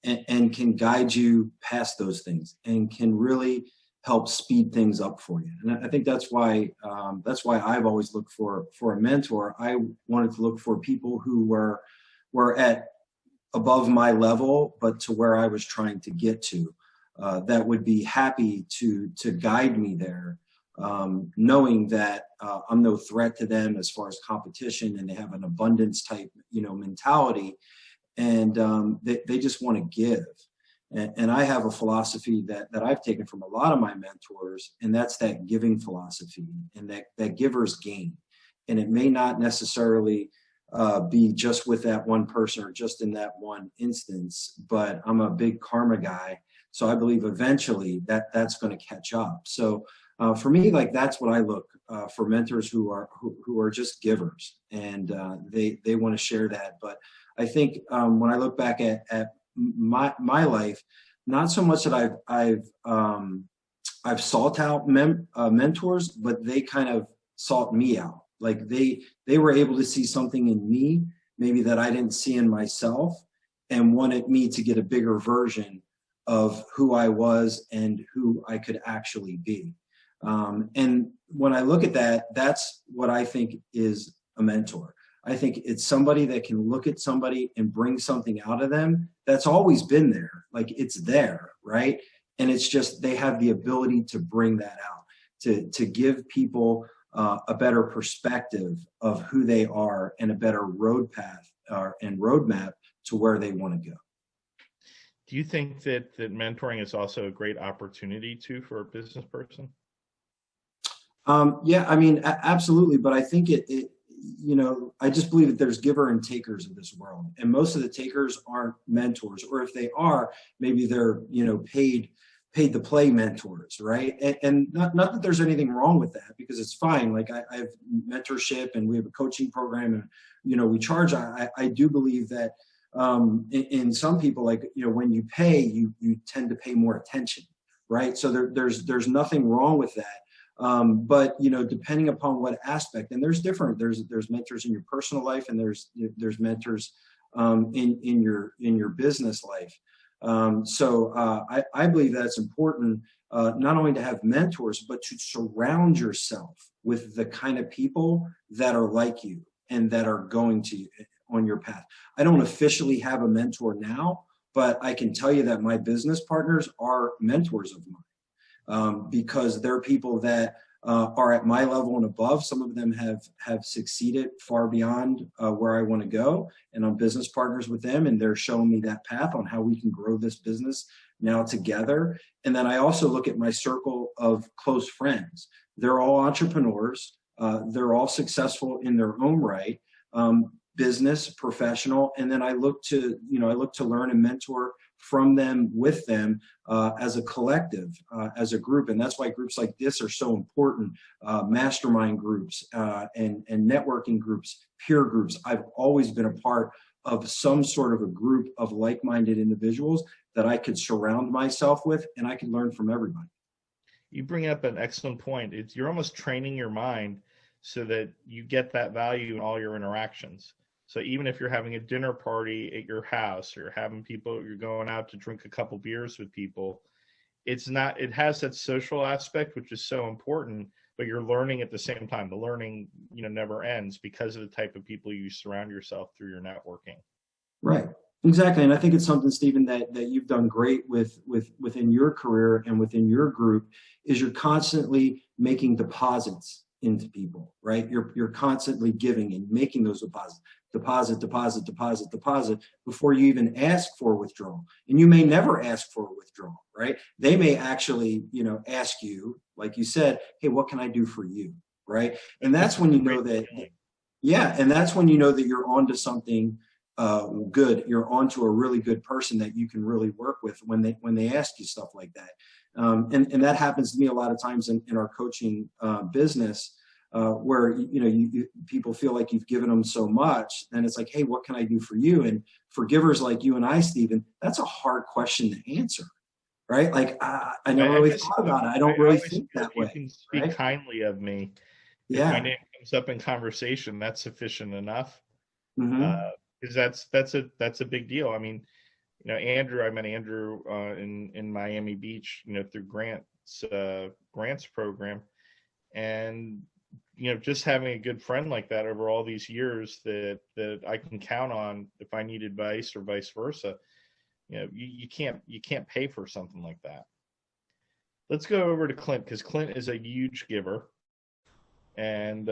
and can guide you past those things and can really help speed things up for you. And I think that's why I've always looked for a mentor. I wanted to look for people who were at above my level, but to where I was trying to get to, that would be happy to guide me there, knowing that I'm no threat to them as far as competition, and they have an abundance type, mentality, and they just want to give. And I have a philosophy that I've taken from a lot of my mentors, and that's that giving philosophy, and that givers gain. And it may not necessarily be just with that one person or just in that one instance, but I'm a big karma guy. So I believe eventually that's going to catch up. So for me, that's what I look for, mentors who are just givers, and they want to share that. But I think when I look back at my life, not so much that I've sought out mentors, but they kind of sought me out. Like they were able to see something in me, maybe that I didn't see in myself, and wanted me to get a bigger version of who I was and who I could actually be. And when I look at that, that's what I think is a mentor. I think it's somebody that can look at somebody and bring something out of them that's always been there. Like it's there, right? And it's just they have the ability to bring that out, to give people a better perspective of who they are and a better road path and roadmap to where they want to go. Do you think that mentoring is also a great opportunity too for a business person? Yeah, I mean, absolutely. But I think it, you know, I just believe that there's giver and takers in this world, and most of the takers aren't mentors, or if they are, maybe they're, you know, paid to play mentors, right? And not that there's anything wrong with that, because it's fine. Like I have mentorship and we have a coaching program, and, you know, we charge. I do believe that in some people, like, you know, when you pay, you tend to pay more attention, right? So there's nothing wrong with that. But, you know, depending upon what aspect, and there's mentors in your personal life, and there's mentors in your business life. So I believe that it's important not only to have mentors, but to surround yourself with the kind of people that are like you and that are going to on your path. I don't officially have a mentor now, but I can tell you that my business partners are mentors of mine, because they're people that are at my level and above. Some of them have succeeded far beyond where I want to go, and I'm business partners with them, and they're showing me that path on how we can grow this business now together. And then I also look at my circle of close friends. They're all entrepreneurs. They're all successful in their own right, business, professional. And then I look to learn and mentor from them, with them, as a collective, as a group. And that's why groups like this are so important. Mastermind groups and networking groups, peer groups. I've always been a part of some sort of a group of like-minded individuals that I could surround myself with, and I could learn from everybody. You bring up an excellent point. You're almost training your mind so that you get that value in all your interactions. So even if you're having a dinner party at your house, or you're going out to drink a couple beers with people, it has that social aspect, which is so important, but you're learning at the same time. The learning, you know, never ends because of the type of people you surround yourself through your networking. Right. Exactly. And I think it's something, Stephen, that you've done great within your career and within your group, is you're constantly making deposits into people, right? You're constantly giving and making those deposit before you even ask for withdrawal. And you may never ask for a withdrawal, right? They may actually, you know, ask you, like you said, hey, what can I do for you? Right. And that's when you know that, yeah. And that's when you know that you're onto something good. You're onto a really good person that you can really work with when they ask you stuff like that. And that happens to me a lot of times in our coaching business, where, you know, people feel like you've given them so much, and it's like, hey, what can I do for you? And for givers like you and I, Stephen, that's a hard question to answer, right? Like, I never really thought about it. I don't really think that way. You can speak right? kindly of me. Yeah. If my name comes up in conversation, that's sufficient enough. Mm-hmm. Because that's a big deal. I mean, you know, I met Andrew in Miami Beach, you know, through grants program, and, you know, just having a good friend like that over all these years that I can count on if I need advice or vice versa. You know, you can't pay for something like that. Let's go over to Clint, because Clint is a huge giver. And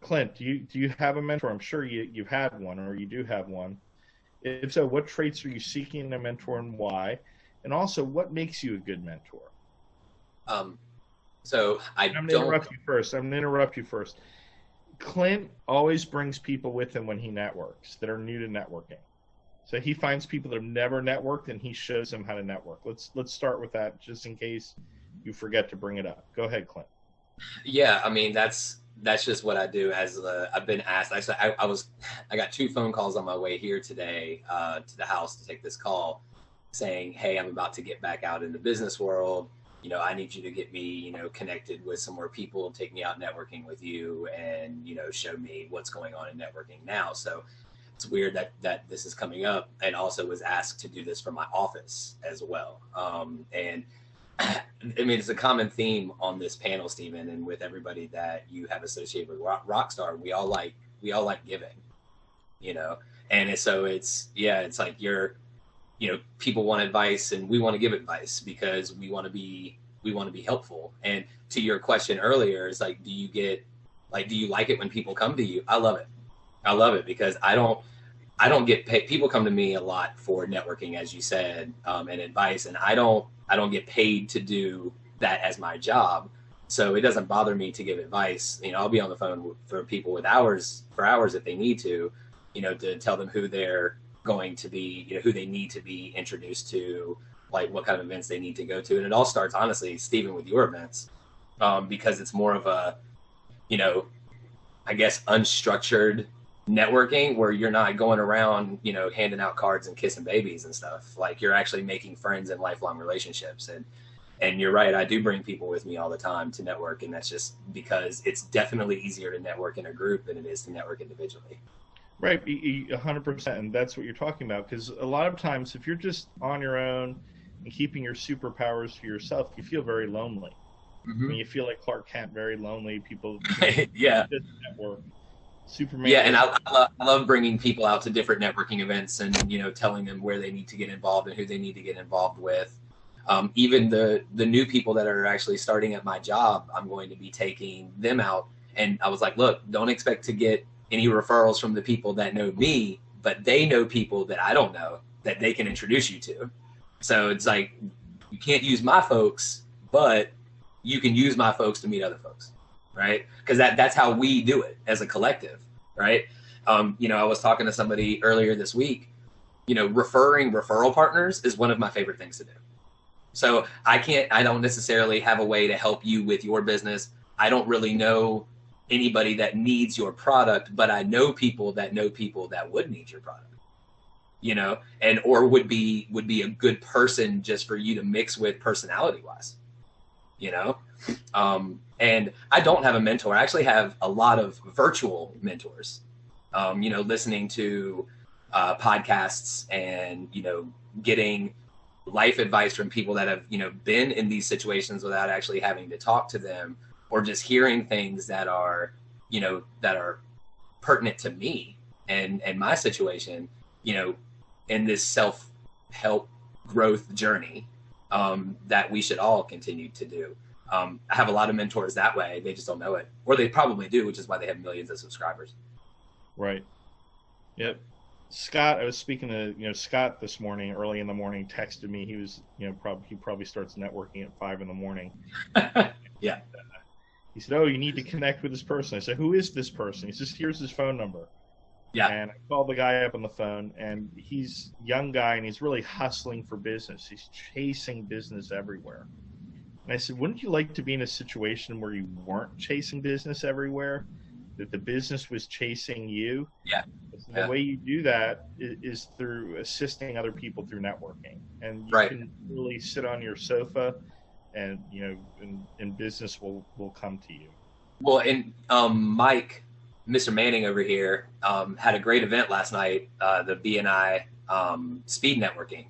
Clint, do you have a mentor? I'm sure you've had one, or you do have one. If so, what traits are you seeking in a mentor, and why? And also, what makes you a good mentor? So I'm going to interrupt you first. Clint always brings people with him when he networks that are new to networking. So he finds people that have never networked, and he shows them how to network. Let's start with that, just in case you forget to bring it up. Go ahead, Clint. Yeah, I mean, that's just what I do. As I've been asked, I got 2 phone calls on my way here today to the house to take this call, saying, hey, I'm about to get back out in the business world. I need you to get me, connected with some more people, take me out networking with you, and, show me what's going on in networking now. So it's weird that this is coming up, and also was asked to do this from my office as well. And I mean, it's a common theme on this panel, Stephen, and with everybody that you have associated with Rockstar, we all like giving, and so it's like people want advice, and we want to give advice because we want to be helpful. And to your question earlier, it's like, do you like it when people come to you? I love it because I don't get paid. People come to me a lot for networking, as you said, and advice, and I don't get paid to do that as my job. So it doesn't bother me to give advice. I'll be on the phone for people for hours if they need to, to tell them who they're going to be, who they need to be introduced to, like what kind of events they need to go to. And it all starts, honestly, Stephen, with your events, because it's more of a, I guess, unstructured networking where you're not going around, handing out cards and kissing babies and stuff. Like, you're actually making friends and lifelong relationships. And you're right, I do bring people with me all the time to network, and that's just because it's definitely easier to network in a group than it is to network individually. Right, 100%, and that's what you're talking about, because a lot of times if you're just on your own and keeping your superpowers for yourself, you feel very lonely. Mm-hmm. I mean, you feel like Clark Kent, very lonely. People yeah. Network. Superman. Yeah, and I love bringing people out to different networking events and, telling them where they need to get involved and who they need to get involved with. Even the new people that are actually starting at my job, I'm going to be taking them out. And I was like, look, don't expect to get any referrals from the people that know me, but they know people that I don't know that they can introduce you to. So it's like, you can't use my folks, but you can use my folks to meet other folks, right? Because that's how we do it as a collective, right? I was talking to somebody earlier this week, referring referral partners is one of my favorite things to do. So I don't necessarily have a way to help you with your business. I don't really know anybody that needs your product, but I know people that would need your product, and or would be a good person just for you to mix with personality wise, and I don't have a mentor. I actually have a lot of virtual mentors, listening to podcasts and, getting life advice from people that have, been in these situations without actually having to talk to them, or just hearing things that are, that are pertinent to me and my situation, in this self-help growth journey, that we should all continue to do. I have a lot of mentors that way. They just don't know it, or they probably do, which is why they have millions of subscribers. Right. Yep. Scott, I was speaking to, Scott this morning, early in the morning, texted me. He was, he probably starts networking at 5 a.m. Yeah. He said, "Oh, you need to connect with this person." I said, "Who is this person?" He says, "Here's his phone number." Yeah. And I called the guy up on the phone, and he's a young guy, and he's really hustling for business. He's chasing business everywhere. And I said, "Wouldn't you like to be in a situation where you weren't chasing business everywhere, that the business was chasing you?" Yeah. The way you do that is through assisting other people through networking. And you Right. can really sit on your sofa and, and business will come to you. Well, and Mike, Mr. Manning over here, had a great event last night, the BNI speed networking.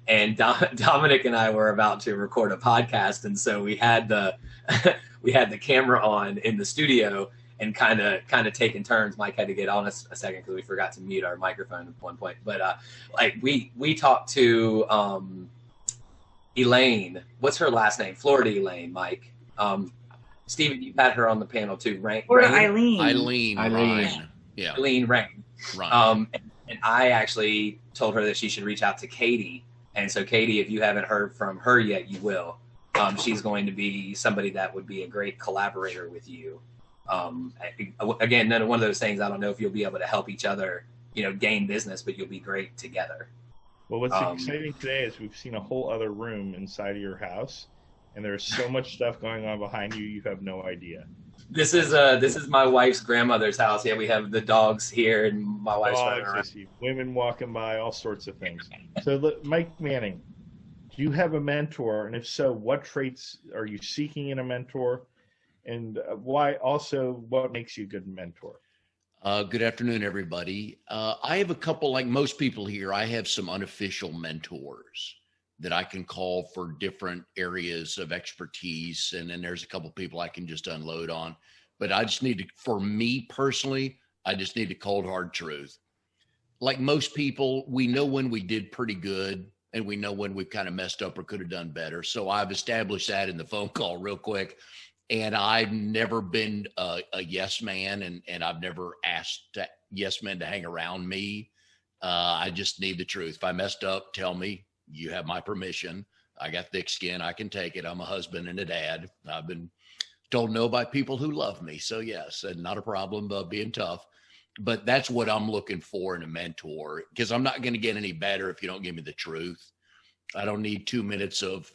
And Domenic and I were about to record a podcast, and so we had the camera on in the studio and kind of taking turns. Mike had to get on us a second because we forgot to mute our microphone at one point. But we talked to Elaine. What's her last name? Florida Elaine. Mike. Stephen, you've had her on the panel too, right? Or Eileen. Eileen. Yeah. Eileen Rain. And I actually told her that she should reach out to Katie. And so, Katie, if you haven't heard from her yet, you will. She's going to be somebody that would be a great collaborator with you. Again, one of those things, I don't know if you'll be able to help each other, gain business, but you'll be great together. Well, what's exciting today is we've seen a whole other room inside of your house, and there's so much stuff going on behind you, you have no idea. This is my wife's grandmother's house. Yeah, we have the dogs here, and my wife's running around. Women walking by, all sorts of things. So, look, Mike Manning, do you have a mentor? And if so, what traits are you seeking in a mentor? And why? Also, what makes you a good mentor? Good afternoon, everybody. I have a couple, like most people here, I have some unofficial mentors that I can call for different areas of expertise. And then there's a couple people I can just unload on. But I just need to, for me personally, I just need the cold, hard truth. Like most people, we know when we did pretty good and we know when we've kind of messed up or could have done better. So I've established that in the phone call real quick. And I've never been a yes man, and I've never asked yes men to hang around me. I just need the truth. If I messed up, tell me. You have my permission. I got thick skin. I can take it. I'm a husband and a dad. I've been told no by people who love me. So yes, and not a problem being tough. But that's what I'm looking for in a mentor, because I'm not going to get any better if you don't give me the truth. I don't need 2 minutes of,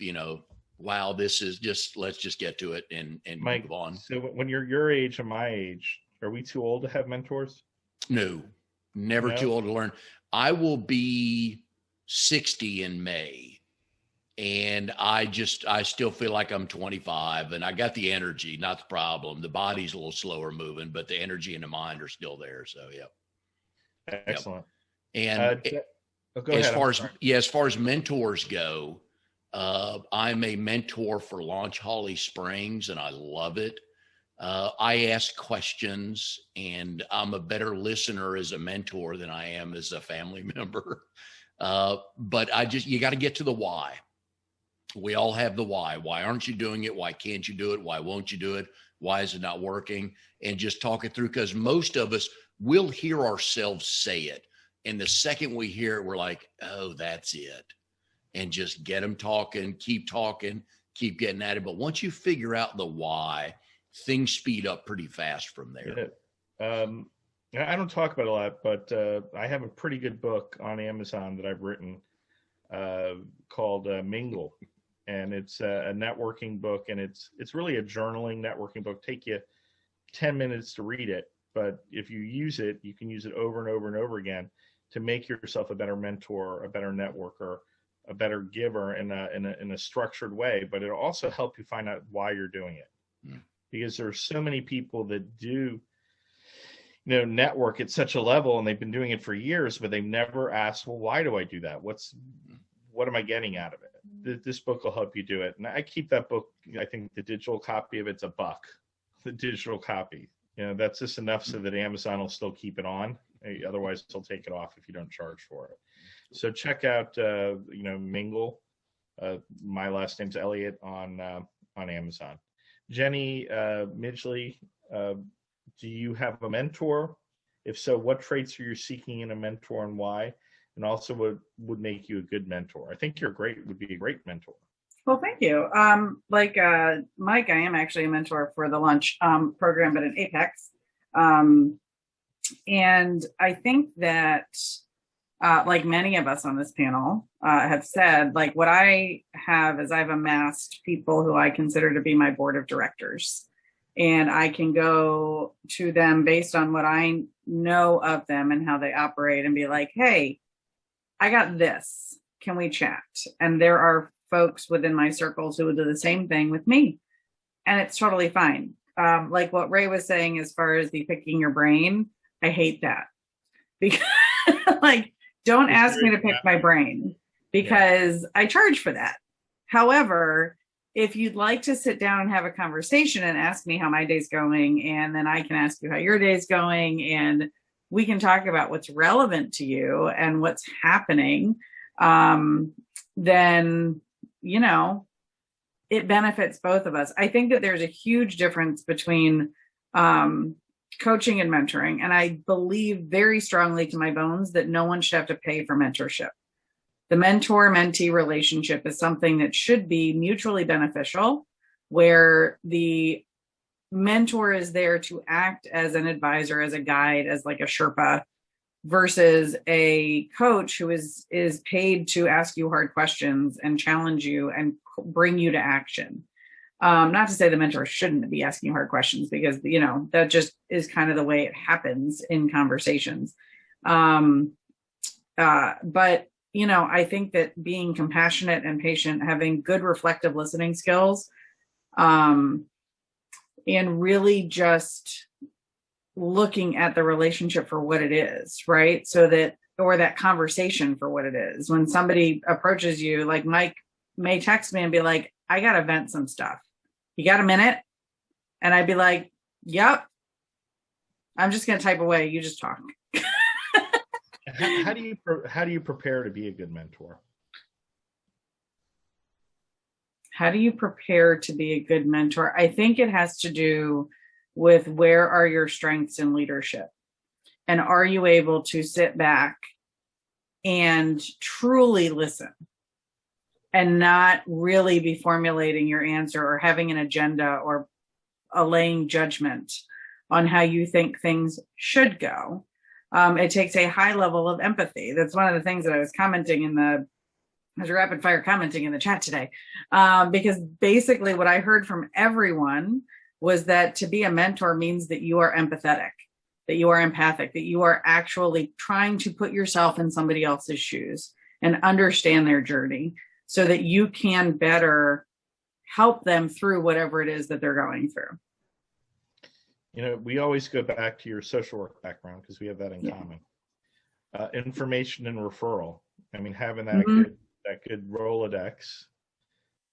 wow, this is just, let's just get to it and move on. So when you're your age and my age, are we too old to have mentors? No, never too old to learn. I will be 60 in May, and I still feel like I'm 25, and I got the energy, not the problem. The body's a little slower moving, but the energy and the mind are still there. So, yeah. Excellent. Yep. And as far as mentors go, I'm a mentor for Launch Holly Springs, and I love it. I ask questions, and I'm a better listener as a mentor than I am as a family member. But you got to get to the why. We all have the why. Why aren't you doing it? Why can't you do it? Why won't you do it? Why is it not working? And just talk it through, because most of us will hear ourselves say it. And the second we hear it, we're like, oh, that's it. And just get them talking, keep getting at it. But once you figure out the why, things speed up pretty fast from there. I don't talk about it a lot, but I have a pretty good book on Amazon that I've written called Mingle. And it's a networking book, and it's really a journaling networking book. Take you 10 minutes to read it, but if you use it, you can use it over and over and over again to make yourself a better mentor, a better networker, a better giver in a structured way. But it'll also help you find out why you're doing it, because there are so many people that do network at such a level, and they've been doing it for years, but they've never asked, well, why do I do that? What am I getting out of it? This book will help you do it. And I keep that book. I think the digital copy of it's $1, the digital copy. That's just enough so that Amazon will still keep it on. Otherwise, they'll take it off if you don't charge for it. So check out, Mingle. My last name's Elliot on Amazon. Jenny Midgley, do you have a mentor? If so, what traits are you seeking in a mentor, and why? And also, what would make you a good mentor? I think would be a great mentor. Well, thank you. Like Mike, I am actually a mentor for the lunch program, but in Apex. And I think that, like many of us on this panel have said, like what I have is I've amassed people who I consider to be my board of directors. And I can go to them based on what I know of them and how they operate and be like, hey, I got this. Can we chat? And there are folks within my circles who will do the same thing with me. And it's totally fine. Like what Ray was saying, as far as the picking your brain, I hate that. Because like, don't ask me to pick my brain, because I charge for that. However, if you'd like to sit down and have a conversation and ask me how my day's going, and then I can ask you how your day's going, and we can talk about what's relevant to you and what's happening, then, it benefits both of us. I think that there's a huge difference between coaching and mentoring. And I believe very strongly to my bones that no one should have to pay for mentorship. The mentor-mentee relationship is something that should be mutually beneficial, where the mentor is there to act as an advisor, as a guide, as like a Sherpa, versus a coach who is paid to ask you hard questions and challenge you and bring you to action. Not to say the mentor shouldn't be asking hard questions, because, that just is kind of the way it happens in conversations. But, I think that being compassionate and patient, having good reflective listening skills, and really just looking at the relationship for what it is, right? So that, or that conversation for what it is. When somebody approaches you, like Mike may text me and be like, I got to vent some stuff. You got a minute? And I'd be like, yep. I'm just going to type away. You just talk. How do you prepare to be a good mentor? How do you prepare to be a good mentor? I think it has to do with where are your strengths in leadership? And are you able to sit back and truly listen and not really be formulating your answer or having an agenda or allaying judgment on how you think things should go? It takes a high level of empathy. That's one of the things that I was commenting I was rapid fire commenting in the chat today, because basically what I heard from everyone was that to be a mentor means that you are empathetic, that you are empathic, that you are actually trying to put yourself in somebody else's shoes and understand their journey so that you can better help them through whatever it is that they're going through. We always go back to your social work background because we have that in common. Information and referral. I mean, having that good Rolodex,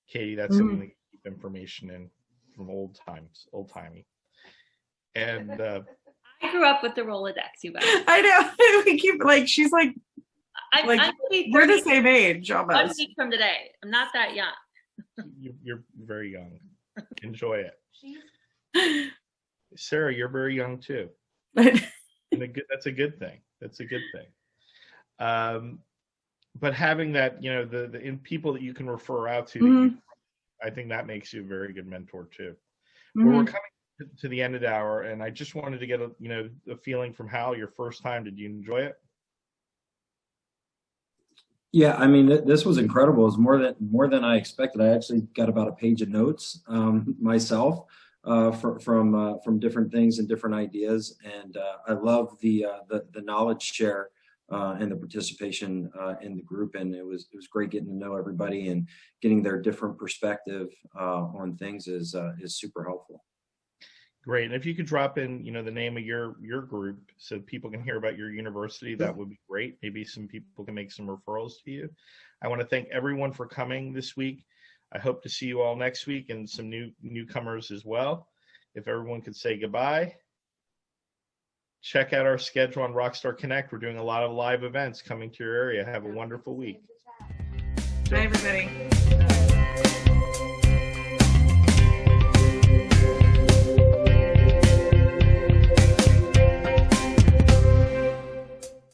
Katie, that's something that you keep information in from old-timey. And I grew up with the Rolodex, you guys. I know. We keep she's like, I'm we're the same age almost. 1 week from today. I'm not that young. You're very young. Enjoy it. Sarah, you're very young too. That's a good thing. That's a good thing. But having that, the people that you can refer out to, I think that makes you a very good mentor too. Well, we're coming to the end of the hour, and I just wanted to get a feeling from Hal. Your first time, did you enjoy it? Yeah, I mean, this was incredible. It was more than I expected. I actually got about a page of notes myself from different things and different ideas, and I love the knowledge share and the participation in the group, and it was great getting to know everybody and getting their different perspective on things is super helpful. Great. And if you could drop in, the name of your group so people can hear about your university, that would be great. Maybe some people can make some referrals to you. I want to thank everyone for coming this week. I hope to see you all next week and some newcomers as well. If everyone could say goodbye. Check out our schedule on Rockstar Connect. We're doing a lot of live events coming to your area. Have a wonderful week. Bye, everybody.